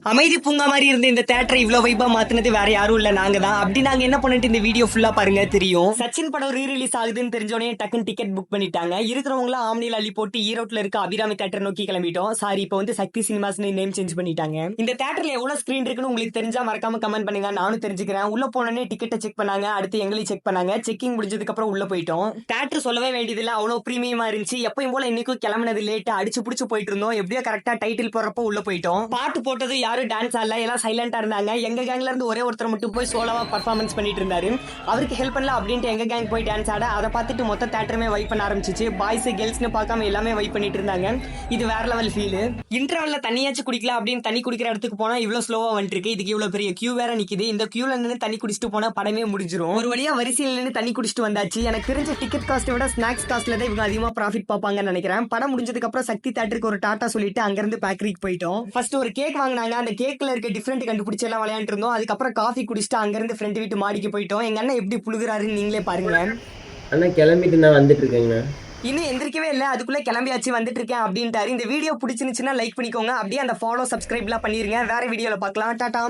அமைதி பூங்கா மாதிரி இருந்த இந்த தேட்டரை இவ்வளவு வைபா மாத்தினது வேற யாரும் இல்ல நாங்க தான். அப்படி நாங்க என்ன பண்ணிட்டு இந்த வீடியோ ஃபுல்லா பாருங்க தெரியும். சச்சின் படம் ரீரிலீஸ் ஆகுதுன்னு தெரிஞ்சோடனே டக்குன்னு டிக்கெட் புக் பண்ணிட்டாங்க. இருக்கிறவங்க ஆம்னியில் அள்ளி போட்டு ஈரோட்ல இருக்க அபிராமி தேட்டர் நோக்கி கிளம்பிட்டோம். சாரி, இப்போ வந்து சக்தி சினிமாஸ் நேம் சேஞ்ச் பண்ணிட்டாங்க. இந்த தேட்டர்ல எவ்வளவு ஸ்கிரீன் இருக்குன்னு உங்களுக்கு தெரிஞ்சா மறக்காம கமெண்ட் பண்ணுங்க, நானும் தெரிஞ்சுக்கிறேன். உள்ள போனோடனே டிக்கெட்டை செக் பண்ணாங்க, அடுத்து எங்களையும் செக் பண்ணாங்க. செக்கிங் முடிஞ்சதுக்கு அப்புறம் உள்ள போயிட்டோம். தேட்டர் சொல்லவே வேண்டியதில்லை, அவ்வளவு பிரீமியமா இருந்துச்சு. எப்பயும் போல இன்னைக்கும் கிளம்பினது லேட், அடிச்சு புடிச்சு போயிட்டு இருந்தோம். எப்படியோ கரெக்டா டைட்டில் போறப்போ உள்ள போயிட்டோம். பாட்டு போட்டது யாரும் டான்ஸ் ஆடல, சைலண்டா இருந்தாங்க. எங்க கேங்ல இருந்து ஒரே ஒருத்தர் மட்டும் போய் சோலோவா பர்ஃபார்மன்ஸ் பண்ணிட்டு இருந்தாரு. அவருக்கு ஹெல்ப் பண்ணல அப்படின்ட்டு எங்க கேங் போய் டான்ஸ் ஆட, அதை பார்த்துட்டு மொத்த தேட்டருமே வைப் பண்ண ஆரம்பிச்சிச்சு. பாய்ஸ் கேர்ள்ஸ்னு பார்க்காம எல்லாமே வைப் பண்ணிட்டு இருந்தாங்க. இது வேற லெவல் ஃபீல். இன்டர்வல்ல தண்ணியாச்சும் குடிக்கலாம் அப்படின்னு தண்ணி குடிக்கிற இடத்துக்கு போனா இவ்வளவு ஸ்லோவா வந்துட்டு இருக்கு. இதுக்கு இவ்வளவு பெரிய கியூ வேற நிக்குது. இந்த கியூல நின்று தண்ணி குடிச்சிட்டு போனா படமே முடிஞ்சிரும். ஒரு வழியா வரிசையில் நின்று தண்ணி குடிச்சிட்டு வந்தாச்சு. எனக்கு தெரிஞ்ச டிக்கெட் காஸ்ட் விட ஸ்நாக்ஸ் காஸ்ட்ல தான் இவங்க அதிகமா ப்ராஃபிட் பார்ப்பாங்கன்னு நினைக்கிறேன். படம் முடிஞ்சதுக்கு அப்புறம் சக்தி தேட்டருக்கு ஒரு டாட்டா சொல்லிட்டு அங்கிருந்து பேக்கரிக்கு போயிட்டோம். ஃபர்ஸ்ட் ஒரு கேக் வாங்கினாங்க. அந்த கேக்ல இருக்க டிஃபரெண்ட் கண்டுபிடிச்சு எல்லாம் விளையாண்டு இருந்தோம். அதுக்கப்புறம் காஃபி குடிச்சிட்டு அங்கிருந்து ஃப்ரெண்ட் வீட்டு மாடிக்கு போயிட்டோம். எங்க அண்ணன் எப்படி புழுகுறாருன்னு நீங்களே பாருங்க. அண்ணா கிளம்பிட்டு நான் வந்துட்டு இருக்கேங்கண்ணா. இன்னும் எந்திரிக்கவே இல்லை, அதுக்குள்ள கிளம்பியாச்சு வந்துட்டு இருக்கேன் அப்படின்ட்டாரு. இந்த வீடியோ பிடிச்சிருந்துச்சுன்னா லைக் பண்ணிக்கோங்க. அப்படியே அந்த ஃபாலோ சப்ஸ்கிரைப்லாம் பண்ணிருங்க. வேற வீடியோல பார்க்கலாம். டாடா.